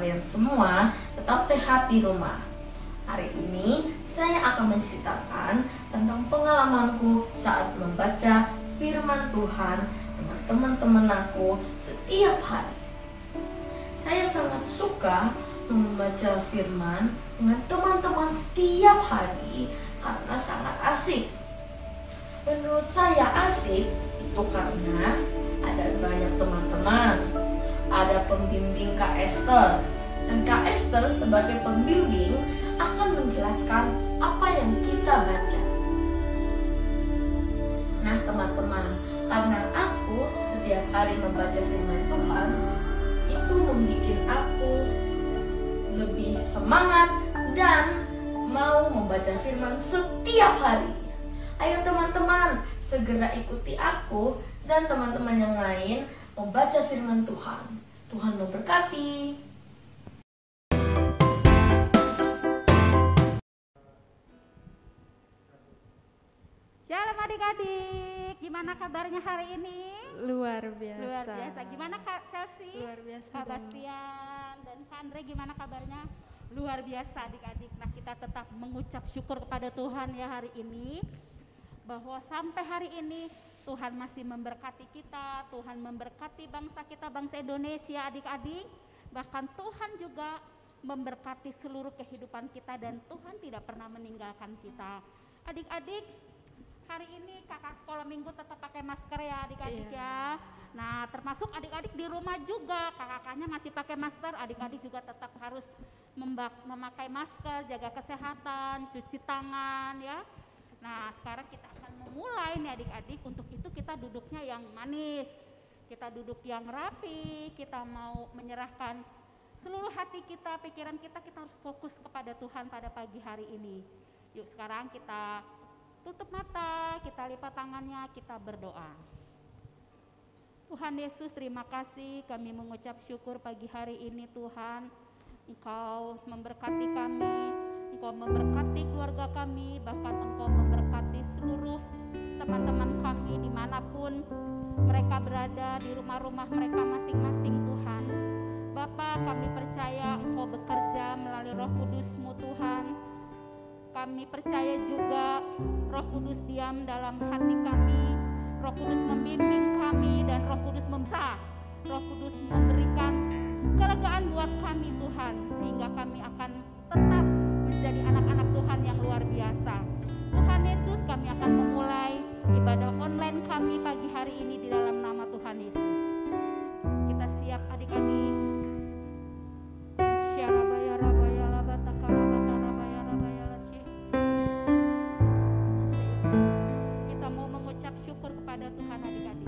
kalian semua tetap sehat di rumah. Hari ini saya akan menceritakan tentang pengalamanku saat membaca firman Tuhan dengan teman-teman aku setiap hari. Saya sangat suka membaca firman dengan teman-teman setiap hari karena sangat asik. Menurut saya asik itu karena ada banyak teman-teman, ada pembimbing Kak Esther, dan Kak Esther sebagai pembimbing akan menjelaskan apa yang kita baca. Nah teman-teman, karena aku setiap hari membaca firman Tuhan, itu membuat aku lebih semangat dan mau membaca firman setiap hari. Ayo teman-teman, segera ikuti aku dan teman-teman yang lain membaca firman Tuhan. Tuhan memberkati. Shalom adik-adik, gimana kabarnya hari ini? Luar biasa. Luar biasa. Gimana Kak Chelsea? Luar biasa. Kak Bastian dan Kak Andre gimana kabarnya? Luar biasa adik-adik. Nah kita tetap mengucap syukur kepada Tuhan ya hari ini, bahwa sampai hari ini Tuhan masih memberkati kita, Tuhan memberkati bangsa kita, bangsa Indonesia adik-adik. Bahkan Tuhan juga memberkati seluruh kehidupan kita dan Tuhan tidak pernah meninggalkan kita. Adik-adik, hari ini kakak sekolah minggu tetap pakai masker ya adik-adik ya. Nah termasuk adik-adik di rumah juga, kakak-kakaknya masih pakai masker, adik-adik juga tetap harus memakai masker, jaga kesehatan, cuci tangan ya. Nah sekarang kita akan memulai nih adik-adik, untuk itu kita duduknya yang manis, kita duduk yang rapi, kita mau menyerahkan seluruh hati kita, pikiran kita harus fokus kepada Tuhan pada pagi hari ini. Yuk sekarang kita tutup mata, kita lipat tangannya, kita berdoa. Tuhan Yesus, terima kasih, kami mengucap syukur pagi hari ini Tuhan. Engkau memberkati kami, Engkau memberkati keluarga kami, bahkan Engkau memberkati seluruh teman-teman kami dimanapun mereka berada, di rumah-rumah mereka masing-masing Tuhan. Bapa, kami percaya Engkau bekerja melalui Roh Kudus-Mu Tuhan. Kami percaya juga Roh Kudus diam dalam hati kami, Roh Kudus membimbing kami, dan Roh Kudus Roh Kudus memberikan kelegaan buat kami Tuhan, sehingga kami akan tetap menjadi anak-anak Tuhan yang luar biasa. Tuhan Yesus, kami akan memulai ibadah online kami pagi hari ini di dalam nama Tuhan Yesus. Kita siap adik-adik. Kita mau mengucap syukur kepada Tuhan adik-adik.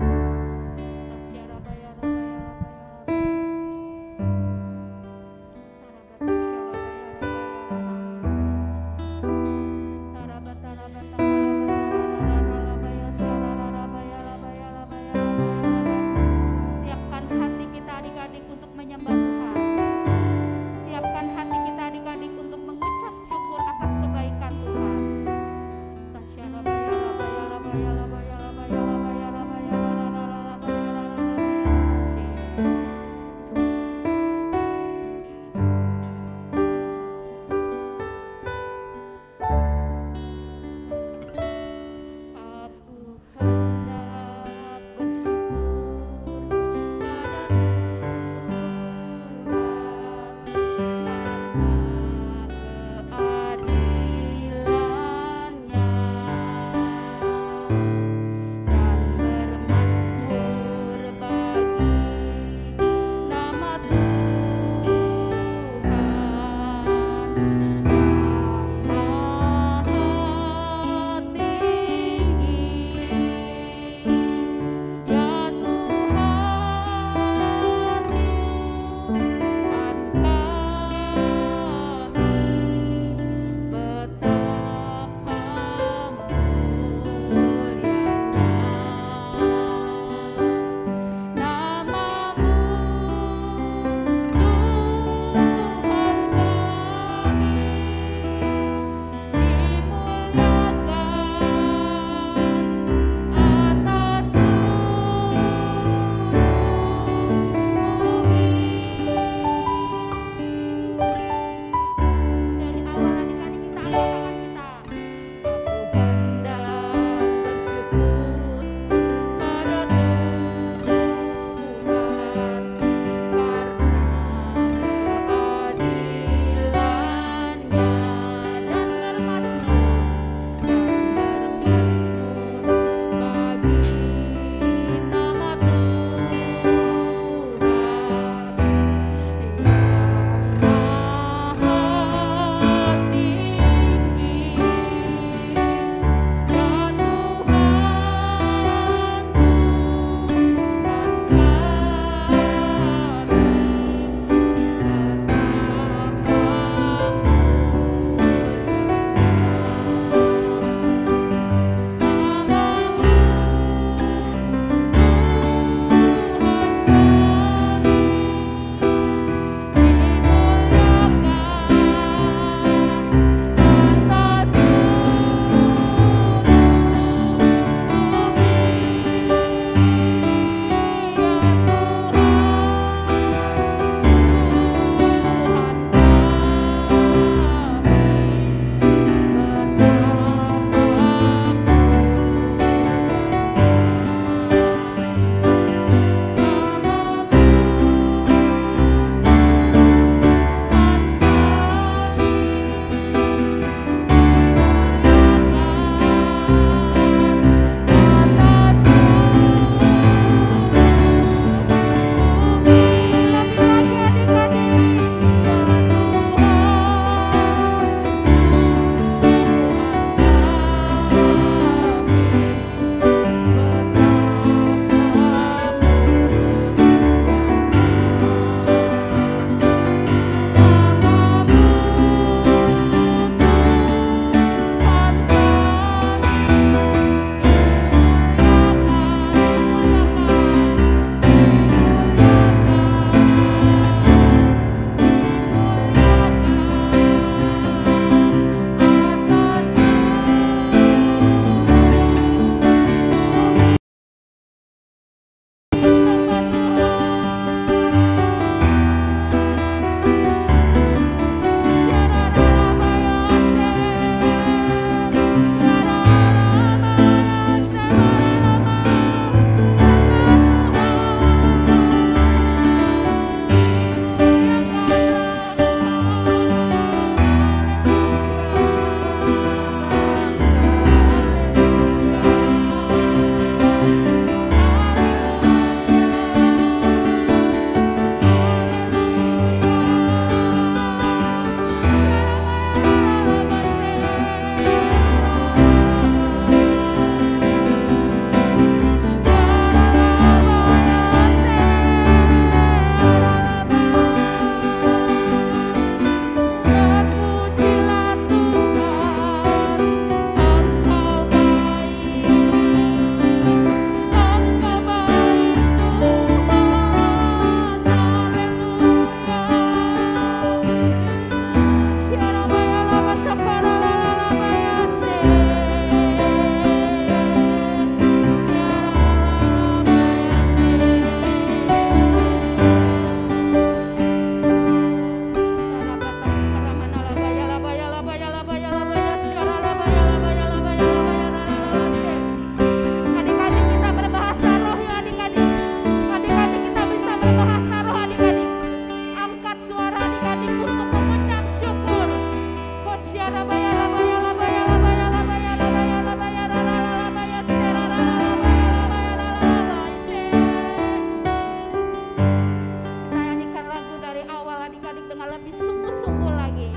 sungguh-sungguh lagi.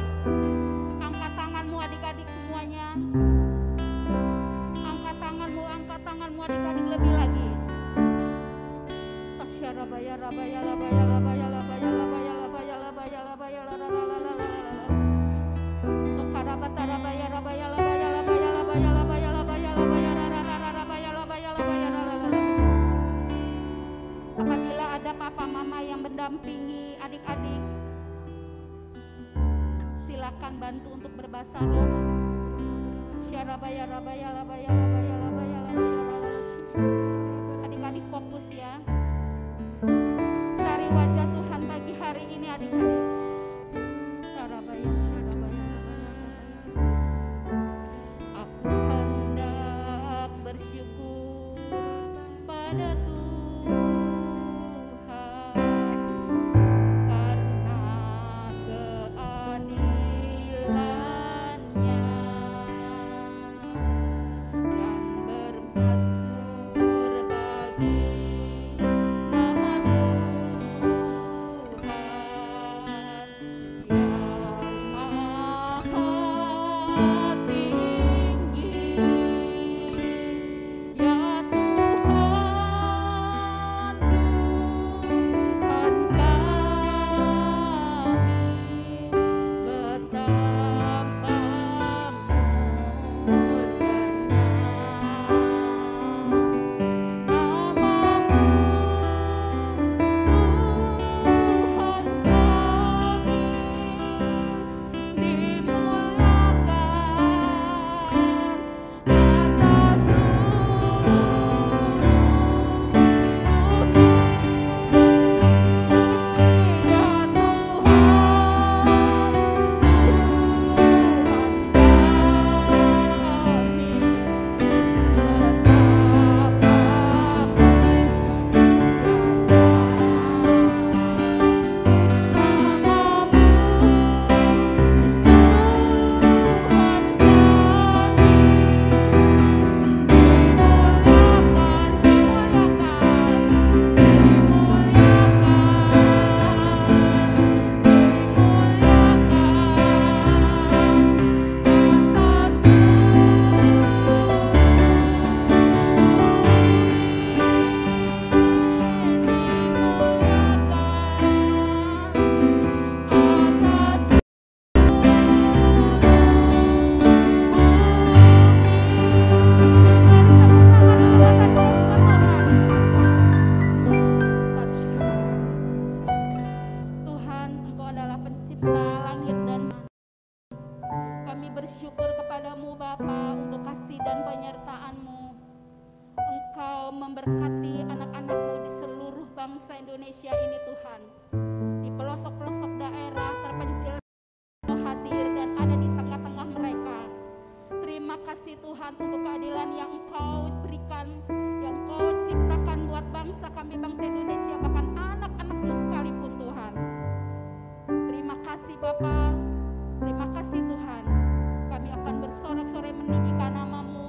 Angkat tanganmu adik-adik semuanya. Angkat tanganmu adik-adik lebih lagi. Tasyarabaya rabaya labaya labaya labaya labaya labaya labaya labaya lalalalalalala. Tokarabata rabaya rabaya labaya labaya labaya labaya labaya labaya rabaya labaya labaya lalalala. Apabila ada papa mama yang mendampingi adik-adik, silakan bantu untuk berbahasa roh. Syarabaya rabaya labaya labaya labaya labaya. Adik-adik fokus ya. Cari wajah Tuhan pagi hari ini adik-adik. Syarabaya syarabaya labaya labaya. Aku hendak bersyukur pada Tuhan karena keadilannya, dan bermazmur bagi nama Tuhan yang maha tinggi. Ya Tuhan, Tuhan kami betapa Tuhan, Engkau adalah pencipta langit dan bumi. Kami bersyukur kepadamu Bapa untuk kasih dan penyertaan-Mu. Engkau memberkati anak-anak-Mu di seluruh bangsa Indonesia ini Tuhan. Di pelosok-pelosok daerah terpencil Engkau hadir dan ada di tengah-tengah mereka. Terima kasih Tuhan untuk keadilan yang Engkau berikan, yang Engkau ciptakan buat bangsa kami, bangsa Indonesia, bahkan anak-anak-Mu sekalipun Tuhan. Terima kasih Bapa, terima kasih Tuhan. Kami akan bersorak-sorai meninggikan nama-Mu,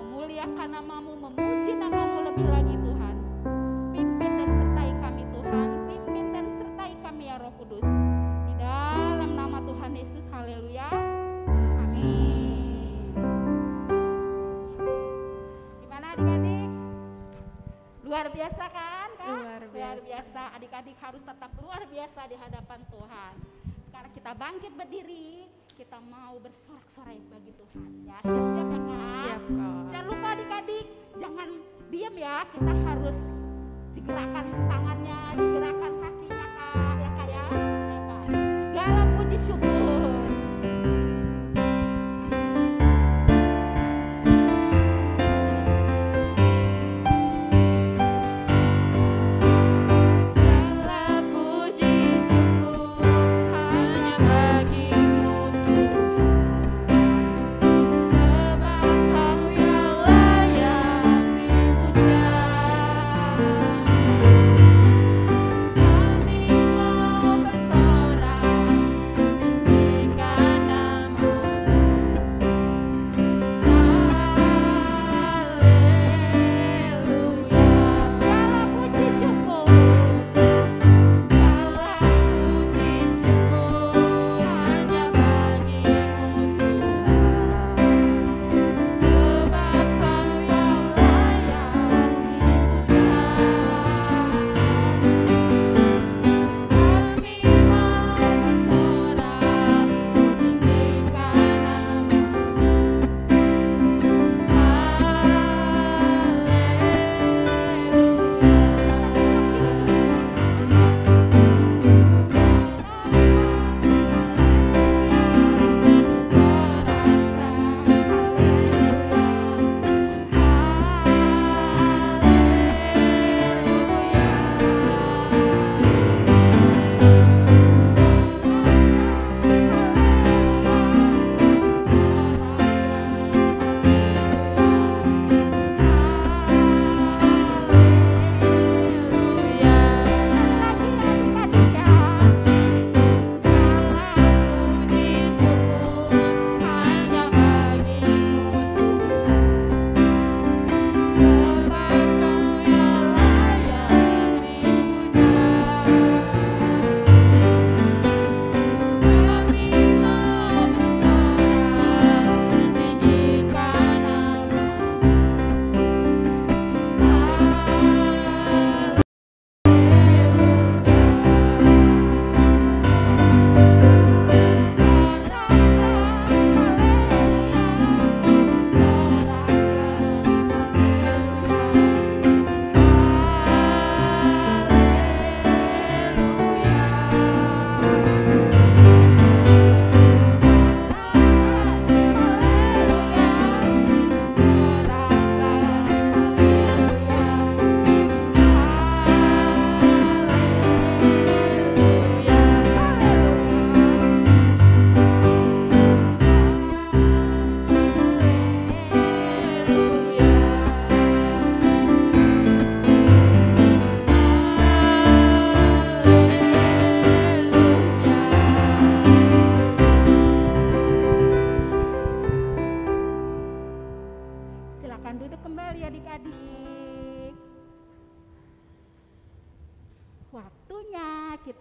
memuliakan nama-Mu, memuji nama-Mu lebih lagi Tuhan. Pimpin dan sertai kami Tuhan, pimpin dan sertai kami ya Roh Kudus. Di dalam nama Tuhan Yesus, haleluya, amin. Gimana adik-adik? Luar biasa kan Kak? Luar biasa. Adik-adik harus tetap luar biasa di hadapan Tuhan. Sekarang kita bangkit berdiri, kita mau bersorak-sorai bagi Tuhan. Ya, siap-siap ya Kak? Siap Kak. Jangan lupa adik-adik, jangan diam ya. Kita harus digerakkan tangannya, digerakkan kakinya Kak. Ya Kak ya? Ayo, Kak. Segala puji syukur. Segala puji syukur hanya bagimu Tuhan, sebab Kau yang layak dipuja.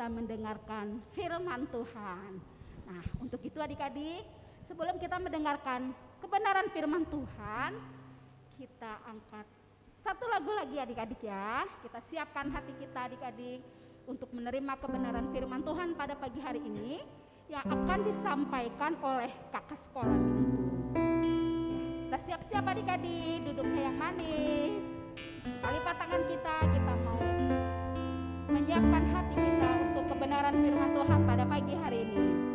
kita mendengarkan firman Tuhan. Nah, untuk itu adik-adik, sebelum kita mendengarkan kebenaran firman Tuhan, kita angkat satu lagu lagi adik-adik ya. Kita siapkan hati kita adik-adik untuk menerima kebenaran firman Tuhan pada pagi hari ini yang akan disampaikan oleh kakak sekolah minggu. Kita siap-siap adik-adik, duduknya yang manis. Kita lipat tangan kita mau menyiapkan hati kita untuk kebenaran firman Tuhan pada pagi hari ini.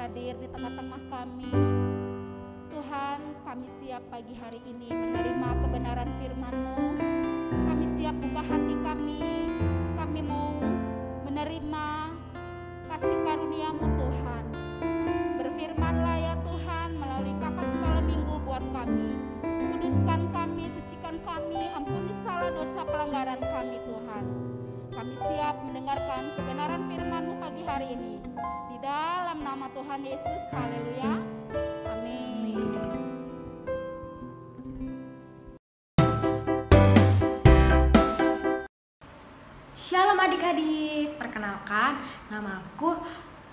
hadir di tengah-tengah kami. Tuhan, kami siap pagi hari ini menerima kebenaran firman-Mu. Kami siap buka hati kami. Kami mau menerima kasih karunia-Mu Tuhan. Berfirman-Lah ya Tuhan melalui kakak sekolah minggu buat kami. Kuduskan kami, sucikan kami, ampuni salah dosa pelanggaran kami Tuhan. Kami siap mendengarkan kebenaran firman-Mu pagi hari ini. Di dalam nama Tuhan Yesus, haleluya. Amin. Shalom adik-adik, perkenalkan nama aku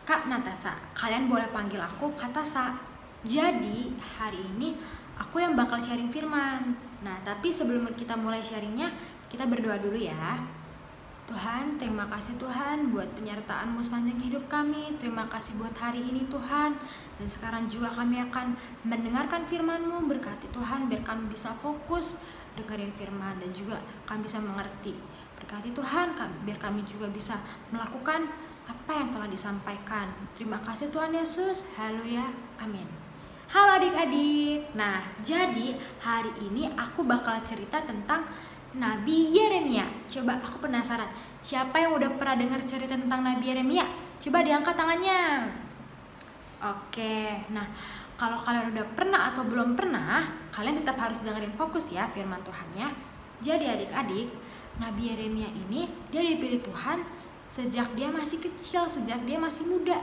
Kak Natasha. Kalian boleh panggil aku Kak Tasa. Jadi hari ini aku yang bakal sharing firman. Nah tapi sebelum kita mulai sharingnya, kita berdoa dulu ya. Tuhan, terima kasih Tuhan buat penyertaan-Mu sepanjang hidup kami. Terima kasih buat hari ini Tuhan. Dan sekarang juga kami akan mendengarkan firman-Mu. Berkati Tuhan biar kami bisa fokus dengerin firman dan juga kami bisa mengerti. Berkati Tuhan biar kami juga bisa melakukan apa yang telah disampaikan. Terima kasih Tuhan Yesus. Haleluya. Amin. Halo adik-adik. Nah, jadi hari ini aku bakal cerita tentang Nabi Yeremia. Coba aku penasaran, siapa yang udah pernah dengar cerita tentang Nabi Yeremia? Coba diangkat tangannya. Oke, nah kalau kalian udah pernah atau belum pernah, kalian tetap harus dengerin fokus ya firman Tuhannya. Jadi adik-adik, Nabi Yeremia ini dia dipilih Tuhan sejak dia masih kecil, sejak dia masih muda.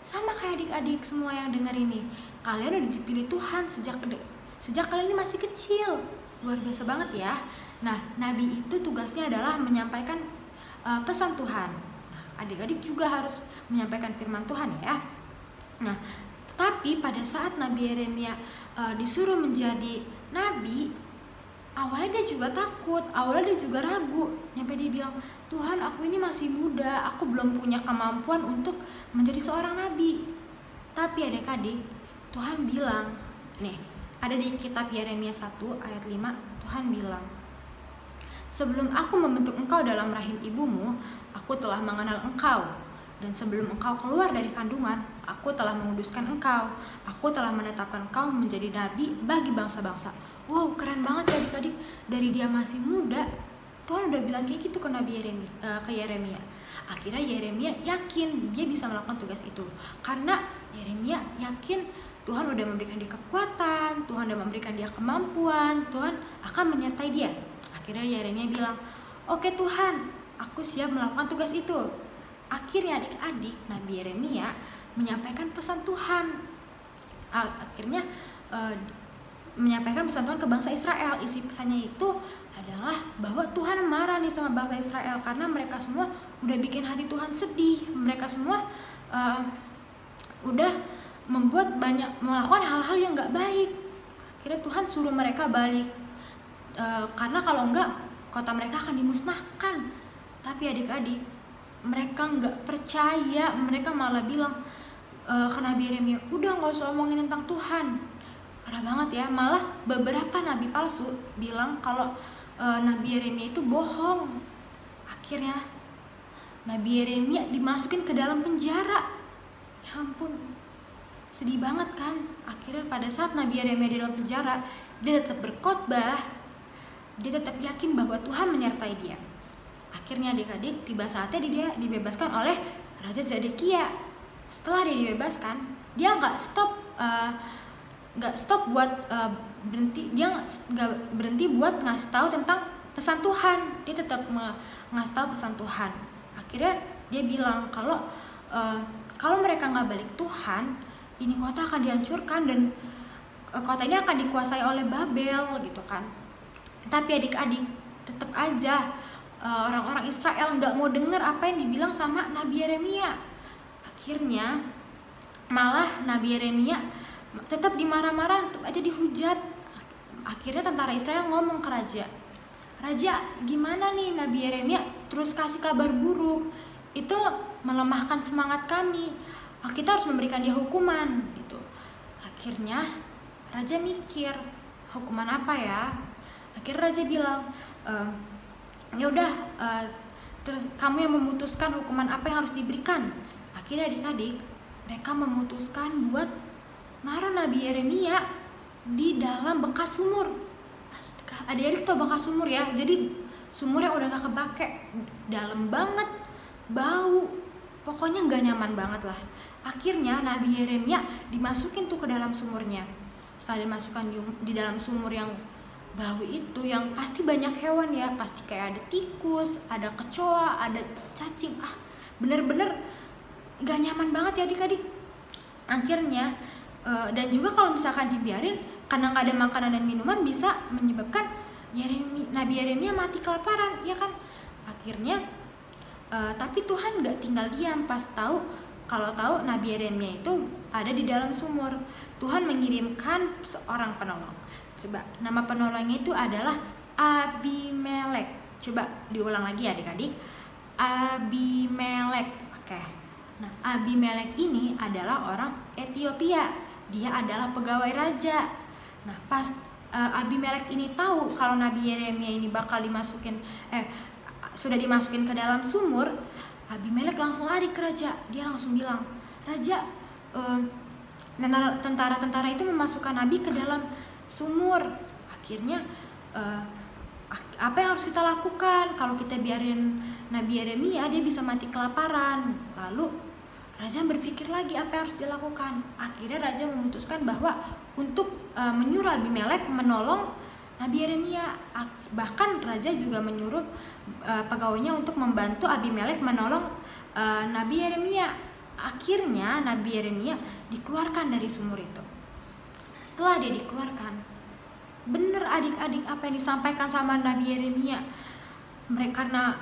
Sama kayak adik-adik semua yang denger ini. Kalian udah dipilih Tuhan sejak kalian ini masih kecil. Luar biasa banget ya. Nah, Nabi itu tugasnya adalah menyampaikan pesan Tuhan. Nah, adik-adik juga harus menyampaikan firman Tuhan ya. Nah, tapi pada saat Nabi Yeremia disuruh menjadi nabi, awalnya dia juga takut, awalnya dia juga ragu. Sampai dia bilang, Tuhan, aku ini masih muda, aku belum punya kemampuan untuk menjadi seorang nabi. Tapi adik-adik, Tuhan bilang, nih, ada di kitab Yeremia 1 ayat 5, Tuhan bilang, sebelum aku membentuk engkau dalam rahim ibumu, aku telah mengenal engkau. Dan sebelum engkau keluar dari kandungan, aku telah menguduskan engkau. Aku telah menetapkan engkau menjadi nabi bagi bangsa-bangsa. Wow, keren banget ya adik-adik. Dari dia masih muda, Tuhan udah bilang kayak gitu ke Nabi Yeremia. Akhirnya Yeremia yakin dia bisa melakukan tugas itu. Karena Yeremia yakin Tuhan udah memberikan dia kekuatan, Tuhan udah memberikan dia kemampuan, Tuhan akan menyertai dia. Akhirnya Yeremia bilang, oke Tuhan, aku siap melakukan tugas itu. Akhirnya adik-adik, Nabi Yeremia menyampaikan pesan Tuhan. Akhirnya menyampaikan pesan Tuhan ke bangsa Israel. Isi pesannya itu adalah bahwa Tuhan marah nih sama bangsa Israel karena mereka semua udah bikin hati Tuhan sedih. Mereka semua udah melakukan hal-hal yang gak baik. Akhirnya Tuhan suruh mereka balik, karena kalau enggak kota mereka akan dimusnahkan. Tapi adik-adik, mereka gak percaya. Mereka malah bilang ke Nabi Yeremia, udah gak usah omongin tentang Tuhan. Parah banget ya. Malah beberapa nabi palsu bilang kalau Nabi Yeremia itu bohong. Akhirnya Nabi Yeremia dimasukin ke dalam penjara. Ya ampun, sedih banget kan. Akhirnya pada saat Nabi Yeremia di dalam penjara, dia tetap berkhotbah. Dia tetap yakin bahwa Tuhan menyertai dia. Akhirnya adik-adik, tiba saatnya dia dibebaskan oleh Raja Zedekia. Setelah dia dibebaskan, dia nggak stop buat berhenti. Dia nggak berhenti buat ngasih tahu tentang pesan Tuhan. Dia tetap ngasih tahu pesan Tuhan. Akhirnya dia bilang kalau mereka nggak balik Tuhan, ini kota akan dihancurkan dan kota ini akan dikuasai oleh Babel gitu kan. Tapi adik-adik, tetap aja orang-orang Israel nggak mau dengar apa yang dibilang sama Nabi Yeremia. Akhirnya malah Nabi Yeremia tetap dimarah-marah, tetap aja dihujat. Akhirnya tentara Israel ngomong ke Raja, gimana nih Nabi Yeremia terus kasih kabar buruk? Itu melemahkan semangat kami. Kita harus memberikan dia hukuman gitu. Akhirnya Raja mikir, hukuman apa ya? Akhirnya Raja bilang, ya udah, terus kamu yang memutuskan hukuman apa yang harus diberikan. Akhirnya adik-adik, mereka memutuskan buat naruh Nabi Yeremia di dalam bekas sumur. Astaga, adik-adik tau bekas sumur ya? Jadi sumur yang udah gak kepake, dalam banget, bau, pokoknya gak nyaman banget lah. Akhirnya Nabi Yeremia dimasukin tuh ke dalam sumurnya. Setelah dimasukkan di dalam sumur yang bau itu, yang pasti banyak hewan ya, pasti kayak ada tikus, ada kecoa, ada cacing. Bener-bener gak nyaman banget ya adik-adik. Akhirnya dan juga kalau misalkan dibiarin karena gak ada makanan dan minuman, bisa menyebabkan Nabi Yeremia mati kelaparan, ya kan? Akhirnya tapi Tuhan gak tinggal diam pas kalau tahu Nabi Yeremia itu ada di dalam sumur. Tuhan mengirimkan seorang penolong. Coba, nama penolongnya itu adalah Abimelek. Coba diulang lagi ya adik-adik. Abimelek. Oke. Nah, Abimelek ini adalah orang Ethiopia. Dia adalah pegawai raja. Nah, pas Abimelek ini tahu kalau Nabi Yeremia ini bakal sudah dimasukin ke dalam sumur, Abimelek langsung lari ke raja. Dia langsung bilang, Raja, tentara-tentara itu memasukkan Nabi ke dalam sumur. Akhirnya apa yang harus kita lakukan? Kalau kita biarin Nabi Yeremia, dia bisa mati kelaparan. Lalu raja berpikir lagi apa yang harus dilakukan. Akhirnya raja memutuskan bahwa untuk menyuruh Abimelek menolong Nabi Yeremia. Bahkan raja juga menyuruh pegawainya untuk membantu Abimelek menolong Nabi Yeremia. Akhirnya Nabi Yeremia dikeluarkan dari sumur itu. Setelah dia dikeluarkan, bener adik-adik apa yang disampaikan sama Nabi Yeremia. Karena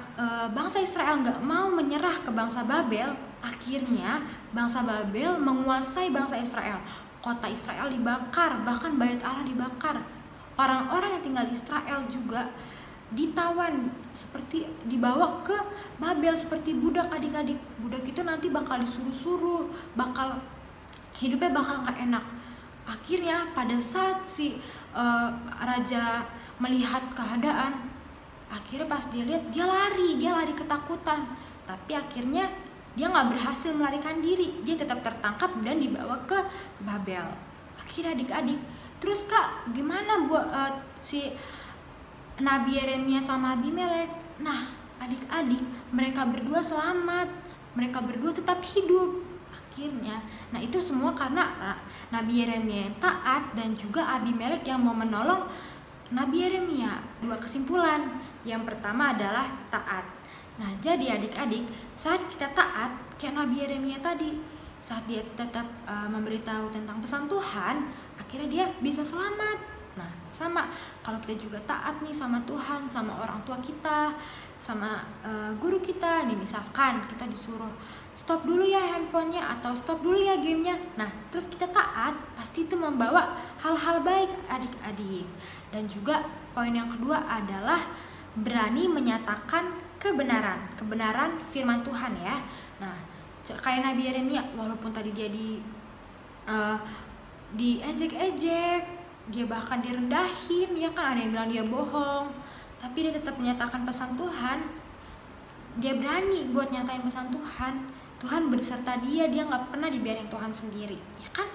bangsa Israel nggak mau menyerah ke bangsa Babel, akhirnya bangsa Babel menguasai bangsa Israel. Kota Israel dibakar, bahkan bait Allah dibakar. Orang-orang yang tinggal di Israel juga ditawan, seperti dibawa ke Babel seperti budak. Adik-adik, budak itu nanti bakal disuruh-suruh, hidupnya bakal nggak enak. Akhirnya pada saat si raja melihat keadaan, akhirnya pas dia lihat, dia lari ketakutan. Tapi akhirnya dia nggak berhasil melarikan diri, dia tetap tertangkap dan dibawa ke Babel. Akhirnya adik-adik, terus Kak, gimana buat si Nabi Yeremia sama Abimelek? Nah, adik-adik, mereka berdua selamat, mereka berdua tetap hidup. Akhirnya, nah itu semua karena Nabi Yeremia yang taat dan juga Abimelek yang mau menolong Nabi Yeremia. Dua kesimpulan. Yang pertama adalah taat. Nah, jadi adik-adik, saat kita taat kayak Nabi Yeremia tadi, saat dia tetap memberitahu tentang pesan Tuhan, akhirnya dia bisa selamat. Nah, sama kalau kita juga taat nih sama Tuhan, sama orang tua kita, sama guru kita nih, misalkan kita disuruh stop dulu ya handphonenya atau stop dulu ya gamenya. Nah, terus kita taat, pasti itu membawa hal-hal baik adik-adik. Dan juga poin yang kedua adalah berani menyatakan kebenaran firman Tuhan ya. Nah, kayak Nabi Yeremia, walaupun tadi dia diejek-ejek, dia bahkan direndahin, ya kan, ada yang bilang dia bohong, tapi dia tetap menyatakan pesan Tuhan. Dia berani buat nyatain pesan Tuhan. Tuhan berserta dia nggak pernah dibiarin Tuhan sendiri, ya kan?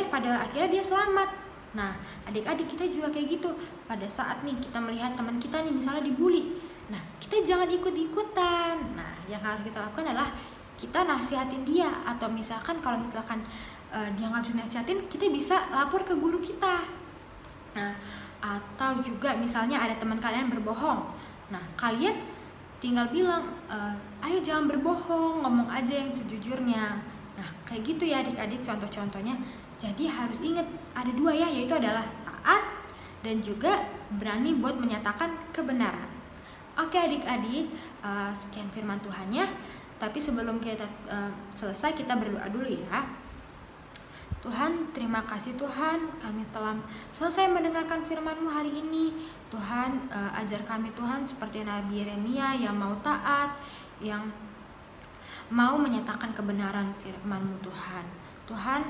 Pada akhirnya dia selamat. Nah, adik-adik, kita juga kayak gitu. Pada saat nih kita melihat teman kita nih misalnya dibully, nah kita jangan ikut-ikutan. Nah, yang harus kita lakukan adalah kita nasihatin dia, atau misalkan kalau misalkan dia nggak bisa nasihatin, kita bisa lapor ke guru kita. Nah, atau juga misalnya ada teman kalian berbohong, nah kalian tinggal bilang, ayo jangan berbohong, ngomong aja yang sejujurnya. Nah, kayak gitu ya adik-adik contoh-contohnya. Jadi harus ingat ada dua ya, yaitu adalah taat dan juga berani buat menyatakan kebenaran. Oke adik-adik, sekian firman Tuhannya. Tapi sebelum kita selesai, kita berdoa dulu ya. Tuhan, terima kasih Tuhan, kami telah selesai mendengarkan firman-Mu hari ini. Tuhan, ajar kami Tuhan seperti Nabi Yeremia yang mau taat, yang mau menyatakan kebenaran firman-Mu Tuhan. Tuhan,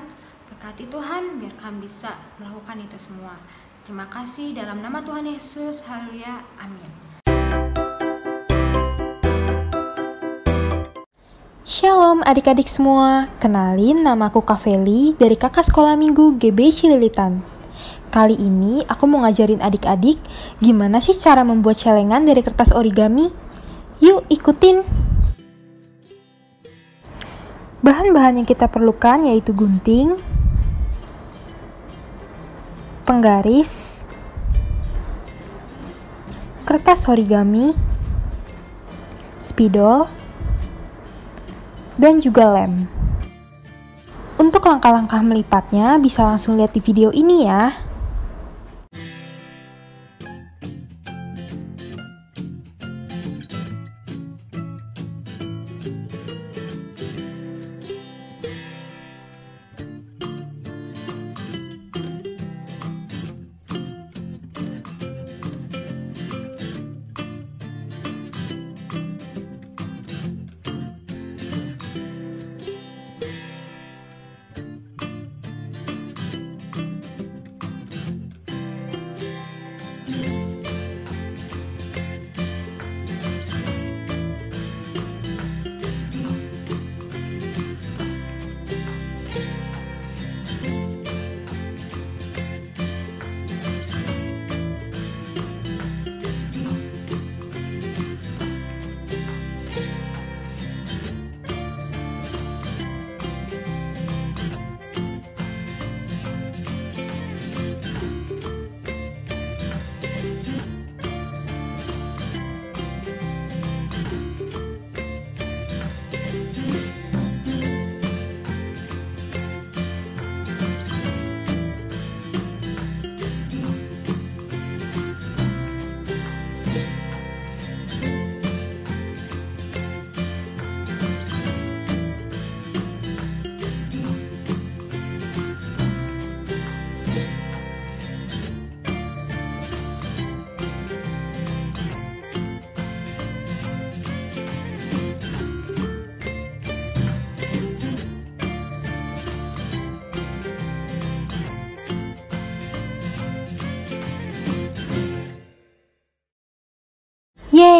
berkati Tuhan biar kami bisa melakukan itu semua. Terima kasih dalam nama Tuhan Yesus. Haleluya. Amin. Shalom adik-adik semua, kenalin namaku Kak Feli dari kakak sekolah minggu GB Cililitan. Kali ini aku mau ngajarin adik-adik gimana sih cara membuat celengan dari kertas origami. Yuk ikutin! Bahan-bahan yang kita perlukan yaitu gunting, penggaris, kertas origami, spidol, dan juga lem. Untuk langkah-langkah melipatnya bisa langsung lihat di video ini ya.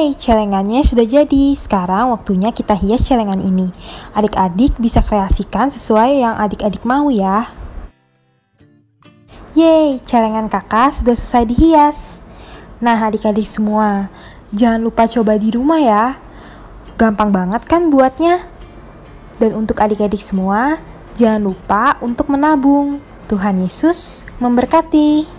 Yeay, celengannya sudah jadi. Sekarang waktunya kita hias celengan ini. Adik-adik bisa kreasikan sesuai yang adik-adik mau ya. Yeay, celengan kakak sudah selesai dihias. Nah adik-adik semua, jangan lupa coba di rumah ya. Gampang banget kan buatnya? Dan untuk adik-adik semua, jangan lupa untuk menabung. Tuhan Yesus memberkati.